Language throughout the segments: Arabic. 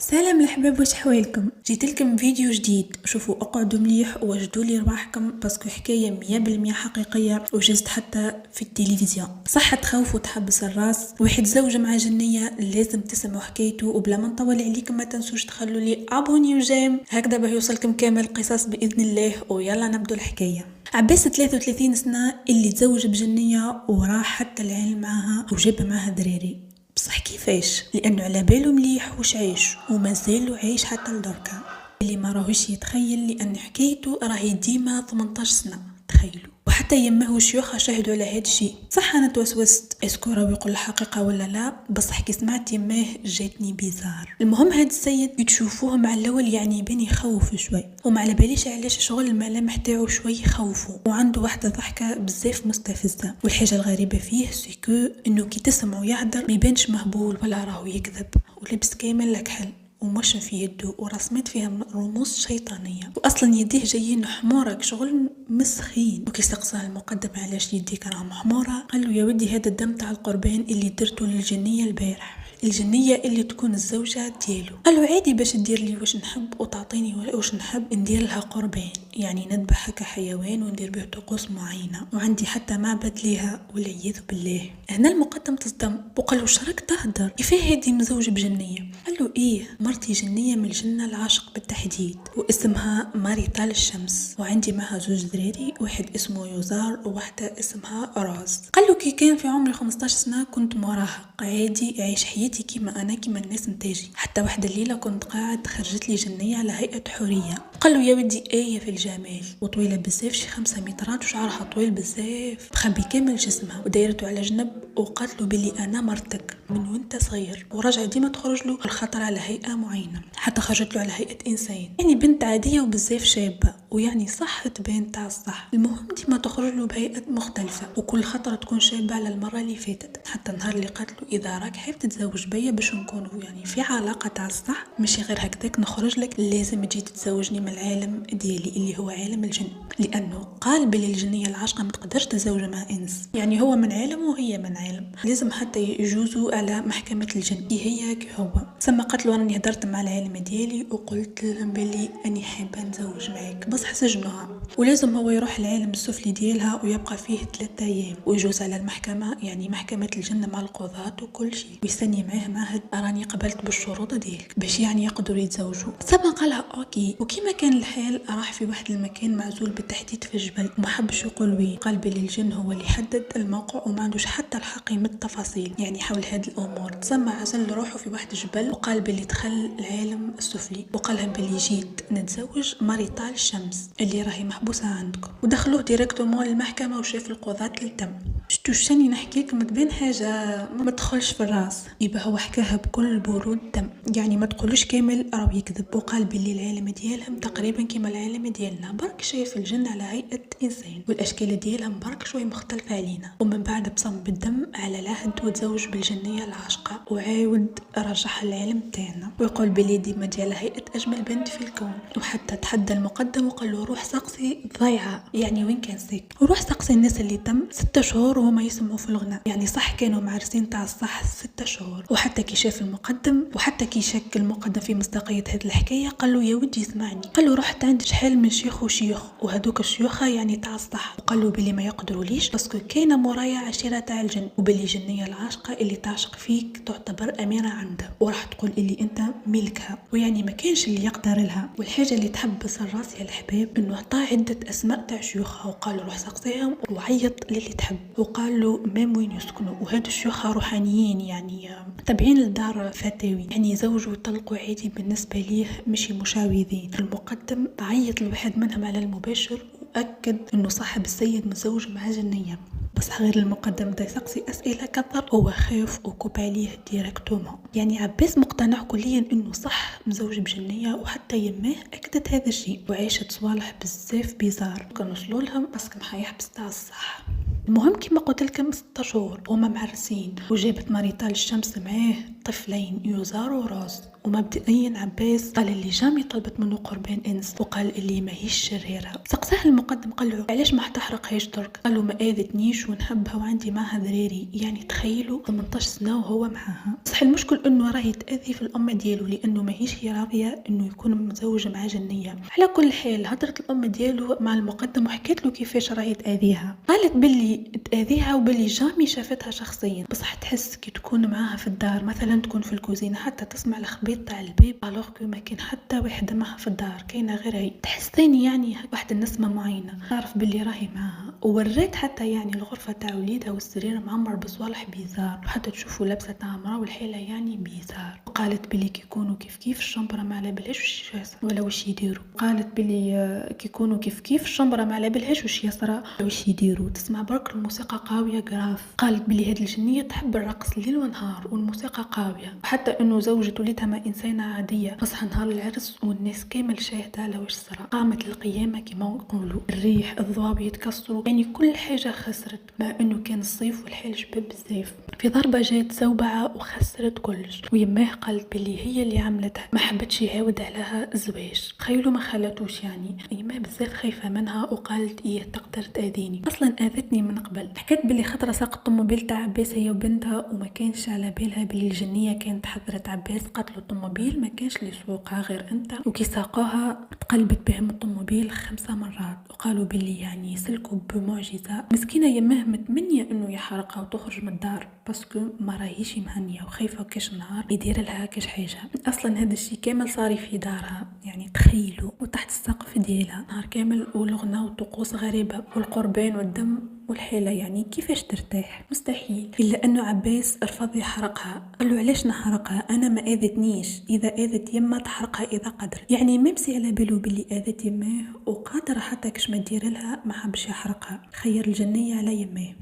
سلام الحباب، واش حوالكم؟ جيت لكم فيديو جديد. شوفوا اقعدوا مليح ووجدوا لي رواحكم باسكو حكايه 100% حقيقيه وجزت حتى في التلفزيون. صح تخوف وتحبس الراس. واحد زوج مع جنيه لازم تسمعوا حكايته، وبلا ما نطول عليكم ما تنسوش تخلوا لي ابوني وجيم هكذا باه يوصلكم كامل القصص باذن الله. ويلا نبدو الحكايه. عباس 33 سنه اللي تزوج بجنيه وراح حتى العين معاها وجاب معاها دراري. بصح كيفاش؟ لانه على باله مليح واش عايش ومازالو عايش حتى لدركا. اللي ما راهوش يتخيل لان حكايته راهي ديما 18 سنه. تخيلوا. وحتى يمه وشيوخها شاهدوا على هاد الشيء. صح انا توسوست اسكو راهو يقول الحقيقه ولا لا، بصح كي سمعت يمه جاتني بيزار. المهم هاد السيد تشوفوه مع الاول يعني يبان يخوف شوي، وما على باليش علاش شغل الملامح تاعو شوي يخوفوا، وعنده واحده ضحكه بزاف مستفزه. والحاجه الغريبه فيه سيكو انه كي تسمعوا يهدر ما يبانش مهبول ولا راهو يكذب، ولبس كامل لكحل ومش في يده ورسمت فيها رموز شيطانية، وأصلا يديه جايين حمورك شغل مسخين. وكي سقساه المقدم علاش يديك راهم حمورة، قال له يا ودي هذا الدم تاع القربان اللي درته للجنية البارح، الجنية اللي تكون الزوجة ديالو. قال له عادي باش تدير لي واش نحب وتعطيني واش نحب، ندير لها قربان يعني نذبحها كحيوان وندير به طقوس معينة، وعندي حتى معبد ليها والعياذ بالله. هنا المقدم تصدم وقال له شرك تهدر كيفاه هادي مزوج بجنية؟ قال له ايه، مرتي جنية من الجنة العاشق بالتحديد، واسمها ماريطال الشمس، وعندي معها زوج دراري، واحد اسمه يوزار وواحدة اسمها راز. قال له كي كان في عمري 15 سنة كنت مراهق عادي عايش حياتي كيما انا كيما الناس نتاجي، حتى واحدة الليلة كنت قاعد خرجت لي جنية على هيئة حورية. قال له يا ودي آية في الجمال، وطويلة بزاف شي 5 مترات، وشعرها طويل بزاف مخبي كامل جسمها، ودايرته على جنب، وقالت له بلي انا مرتك من وانت صغير، ورجع ديما تخرج له الخطر على هيئة معينة، حتى خرجت له على هيئة انسان، يعني بنت عادية وبزاف شابة، ويعني صح تبان تاع الصح. المهم ديما تخرج له بهيئة مختلفة، وكل خطرة تكون شابة على المرة اللي فاتت، حتى النهار اللي قالت له اذا راك حاب تتزوج بيا باش نكونوا يعني في علاقة تاع الصح، ماشي غير هكذاك نخرج لك، لازم تجي تتزوجني من العالم ديالي اللي هو عالم الجن، لانه قال بلي الجنية العاشقة ما تقدرش تتزوج مع انس، يعني هو من عالم وهي من عالم، لازم حتى يجوزوا على محكمة الجن كي هي كي هو. ثم قالت له راني هدرت مع العالم ديالي وقلت لهم بلي اني حابه نتزوج معاك، بصح سجنوها، ولازم هو يروح العالم السفلي ديالها ويبقى فيه 3 ايام، ويجوز على المحكمه يعني محكمه الجن مع القضاة وكل شيء، ويستني معاه معهد راني قبلت بالشروط ديالك باش يعني يقدروا يتزوجوا. ثم قالها اوكي. وكما كان الحال راح في واحد المكان معزول بالتحديد في الجبل، وما حبش يقول وين، قال بلي الجن هو اللي حدد الموقع وما عندوش حتى الحق يمد التفاصيل يعني حول هذه الامور. ثم عزل روحه في واحد الجبل وقال بلي دخل العالم السفلي، وقال لهم بلي جيت نتزوج ماريطال الشمس اللي راهي محبوسه عندكم، ودخلوه ديريكتومون للمحكمه وشاف القضاة للتم. شتو شاني نحكي لكم تبين حاجه ما تدخلش في الراس، يبقى هو حكاها بكل برود دم، يعني ما تقولوش كامل راهو يكذب. وقال بلي العالم ديالهم تقريبا كما العالم ديالنا، برك شايف الجن على هيئه انسان، والاشكال ديالهم برك شوي مختلفه علينا. ومن بعد بصم بالدم على العهد وتزوج بالجنيه العاشقه، وعاود رجعها العالم تاعنا، ويقول بلي ديما جا على هيئه اجمل بنت في الكون. وحتى تحدى المقدم وقال له روح سقسي ضيعه يعني وين كان ساك، وروح سقسي الناس اللي تم 6 شهور وهما يسمعوا في الغناء، يعني صح كانوا معرسين تاع الصح 6 شهور. وحتى كي شاف المقدم وحتى كي شك المقدم في مصداقيه هذه الحكايه، قال له يا ودي اسمعني، قال له رحت عند شحال من شيخ وشيوخ، وهذوك الشيوخ يعني تاع الصح، وقال له بلي ما يقدروا ليش باسكو كاينه مورايا عشيره تاع الجن، وبلي الجنيه العاشقه اللي تعشق فيك تعتبر اميره عنده، وراح تقول اللي انت ملكها، ويعني ما كانش اللي يقدر لها. والحاجه اللي تحبس الراس يا الحباب انه عطى عده اسماء تاع شيوخها، وقال له روح سقسيهم وعيط للي تحب، وقال له ميم وين يسكنوا، وهاد الشيوخ روحانيين يعني تابعين لدار فتاوي، يعني يزوجوا ويطلقوا عادي بالنسبه ليه ماشي مشعوذين. المقدم عيط لواحد منهم على المباشر واكد انه صاحب السيد متزوج مع جنيه، بس غير المقدم دا يسقسي اسئله كثر، هو خاف وكوب عليه ديريكتومون. يعني عباس مقتنع كليا انه صح مزوج بجنيه، وحتى يماه اكدت هذا الشيء، وعيشت صوالح بزاف بيزار كانوا وصلوا لهم بس كان حيحبس تاع الصح. المهم كما قلت لكم 6 شهور هما معرسين، وجابت ماريطال الشمس معاه طفلين يوزار وراس. ومبدئيا عباس قال اللي جامي طلبت منه قربان انس، وقال اللي ماهيش شريره. سقساه المقدم قال له علاش ما تحرقهاش درك؟ قال له ما اذتنيش ونحبها وعندي معها ذراري. يعني تخيلوا 18 سنه وهو معاها. صح المشكل انه راهي تاذي في الام ديالو لانه ماهيش هي راضيه انه يكون متزوج مع جنيه. على كل حال هضرت الام ديالو مع المقدم وحكيت له كيفاش راهي تاذيها. قالت باللي تاذيها وباللي جامي شافتها شخصيا، بصح تحس كي تكون معاها في الدار، مثلا تكون في الكوزينه حتى تسمع الخبيط تاع الباب الوغ كو ما كان حتى واحد معها في الدار، كاينه غير هي. تحس ثاني يعني واحد النسمه معينه تعرف باللي راهي معاها. ووريت حتى يعني الغرفه تاع وليدها والسرير معمر بصوالح بيزار، وحتى تشوفوا لابسه تاع مرا والحيله يعني بيزار. وقالت بلي كي يكونوا كيف الشمبره ما على بالهاش واش يحصل ولا واش يديروا. قالت بلي كي يكونوا كيف الشمبره ما على بالهاش واش يصرى واش يديروا. تسمع برك الموسيقى قاويه غراف. قالت بلي هاد الجنيه تحب الرقص الليل ونهار والموسيقى قاويه، وحتى انه زوجة وليدها ما انسانه عاديه. بصح نهار العرس والناس كامل شاهده على واش صرا، قامت القيامه كما نقولوا. الريح الضواب يتكسروا، يعني كل حاجه خسرت، مع انه كان الصيف والحال شباب بزاف. في ضربه جات زوبعه وخسرت كلش. ويماه قالت بلي هي اللي عملتها، ما حبتش يعاود عليها الزواج. تخيلوا ما خلاتوش يعني. يماه بزاف خايفه منها وقالت ايه تقدر تاذيني، اصلا اذتني من قبل. حكيت بلي خطره ساقط الطوموبيل تاع عباس هي وبنتها وما كانش على بالها بلي الجنيه كانت حضرت عباس. قالت له الطوموبيل ما كانش اللي سوقها غير انت. وكي ساقوها تقلبت بهم الطوموبيل 5 مرات، وقالوا بلي يعني سلكوا بمعجزه. مسكينه يماه متمنيه انه يحرقها وتخرج من الدار باسكو ما راهيش مهنيه وخايفه كاش نهار يدير لها كاش حاجه. اصلا هذا الشيء كامل صار في دارها، يعني تخيلوا، وتحت السقف ديالها نهار كامل، والغنى وطقوس غريبه والقربان والدم والحيلة. يعني كيفاش ترتاح؟ مستحيل. إلا أنه عباس رفض يحرقها. قال له علاش نحرقها؟ أنا ما آذتنيش، إذا آذت يما تحرقها إذا قدرت. يعني ممسي على بالو بلي آذت يماه وقادرة حتى كش ما دير لها ما حبش يحرقها. خير الجنية على يماه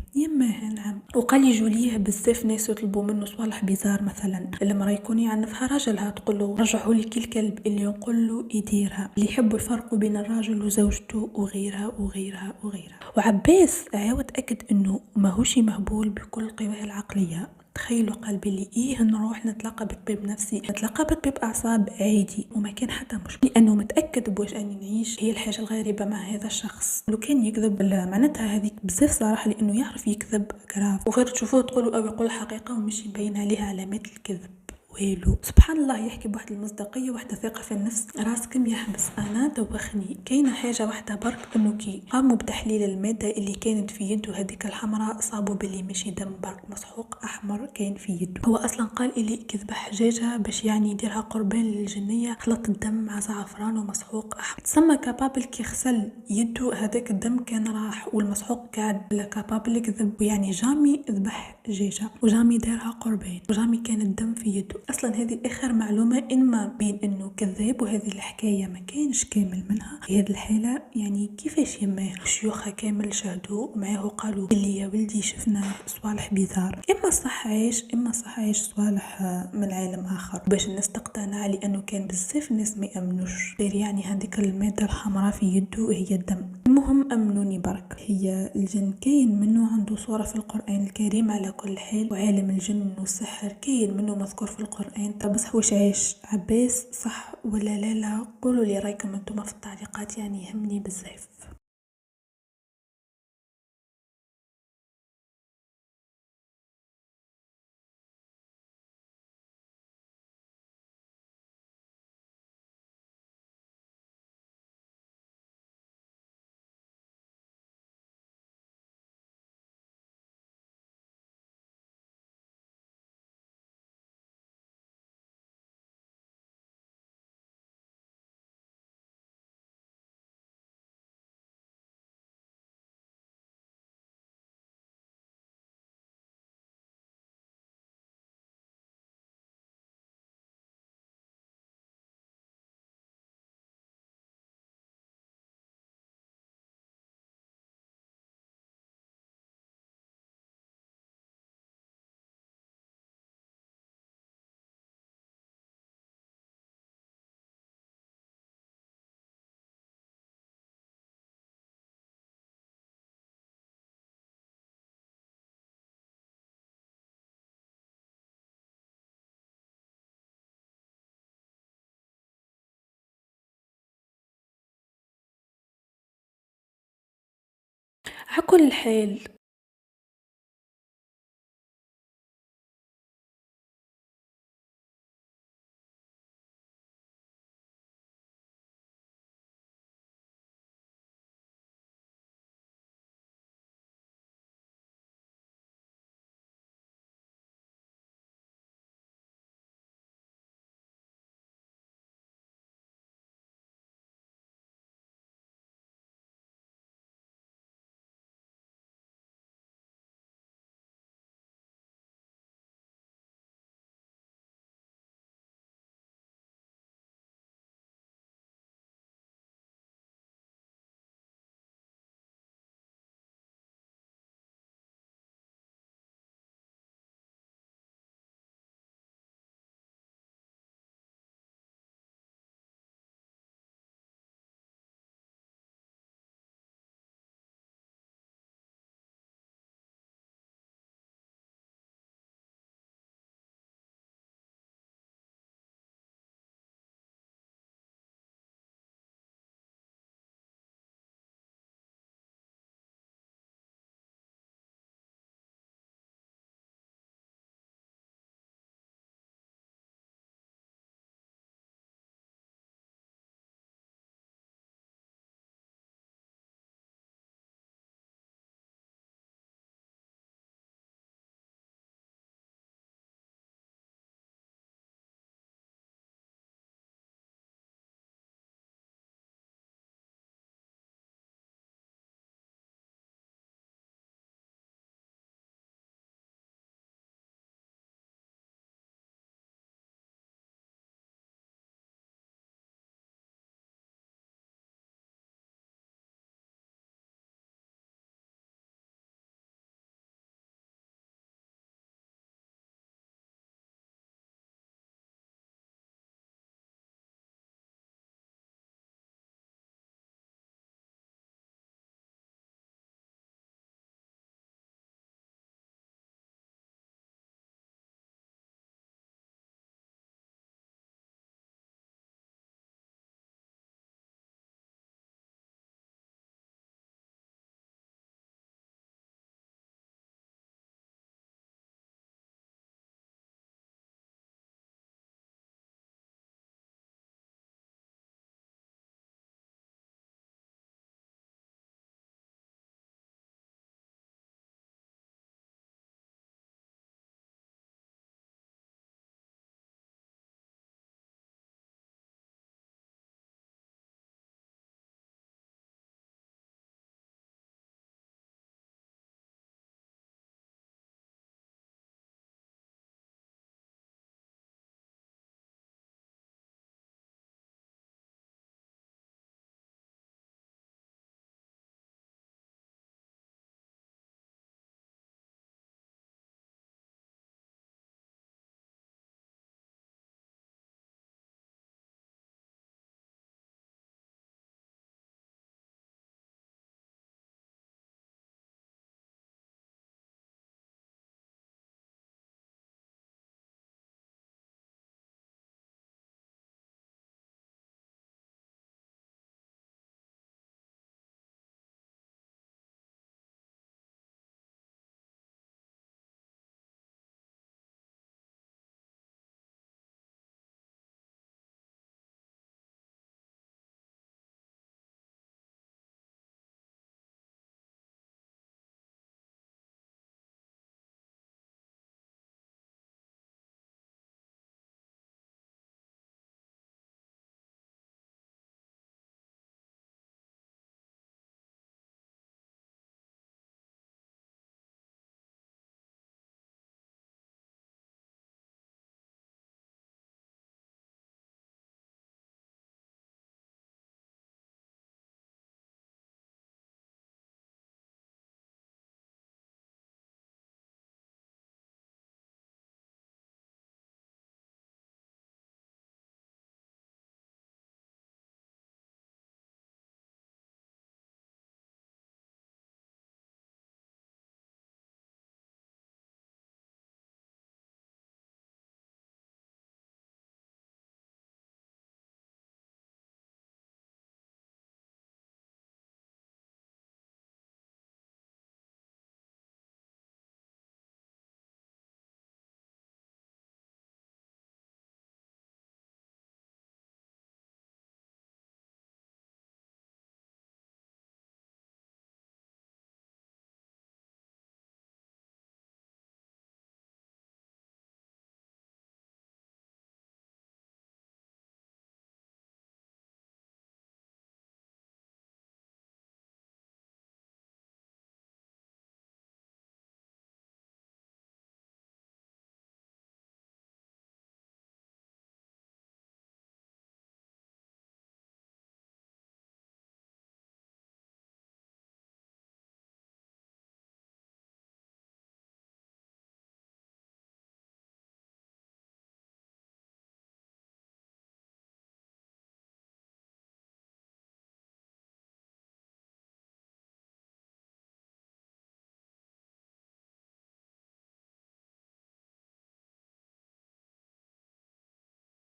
نعم. وقال يجوا ليه بزاف ناس يطلبوا منه صوالح بيزار، مثلا المراه يكون يعنفها راجلها تقول له رجعوا لي كي الكلب، اللي يقول له يديرها. اللي يحبوا يفرقوا بين الراجل وزوجته وغيرها وغيرها وغيرها. وعباس عاود أكد انه ماهوش مهبول بكل قواه العقليه. تخيلوا قال بلي ايه نروح نتلاقى بطبيب نفسي، نتلاقى بطبيب اعصاب عادي وما كان حتى مشكل، لانه متاكد بواش اني نعيش. هي الحاجه الغريبه مع هذا الشخص لو كان يكذب معناتها هذيك بزاف صراحه، لانه يعرف يكذب كراف، وغير تشوفوه تقولوا او يقول الحقيقه ومش يبين عليها علامات الكذب. ويلو سبحان الله، يحكي بواحد المصداقيه واحده ثقه في النفس. راسكم يحبس. انا دوخني. كاينه حاجه واحده برك، انه كي قاموا بتحليل الماده اللي كانت في يده هذيك الحمراء، صابوا باللي ماشي دم برك، مسحوق احمر كان في يده. هو اصلا قال اللي كذبح حجاجه باش يعني يديرها قربان للجنيه، خلط الدم مع زعفران ومسحوق احمر. تسمى كابابل كي غسل يده هذاك الدم كان راح، والمسحوق قاعد. لا كابابل يكذب، يعني جامي ذبح دجاجه وجامي دارها قربان وجامي كان الدم في يده. اصلا هذه اخر معلومه انما بين انه كذاب، وهذه الحكايه ما كانش كامل منها في هذه الحاله. يعني كيفاش يماه شيوخها كامل شاهدوا معاه وقالوا اللي يا ولدي شفنا صوالح بيزار، اما صح عايش صوالح من عالم اخر، باش الناس تقتنع، لانه كان بزاف ناس ما يامنوش غير يعني هذيك الماده الحمراء في يده وهي الدم. المهم امنوني برك، هي الجن كاين منه عنده صوره في القران الكريم على كل حال، وعالم الجن والسحر كاين منه مذكور في القرآن. طب بصح واش عايش عباس صح ولا لا؟ قولوا لي رايكم انتم في التعليقات، يعني يهمني بزاف. عكل الحال.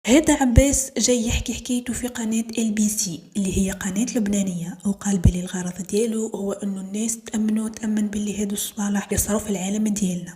هذا عباس جاي يحكي حكايته في قناة LBC اللي هي قناة لبنانية، وقال بلي الغرض ديالو هو انه الناس تأمن باللي هادو الصوالح يصروا في العالم ديالنا.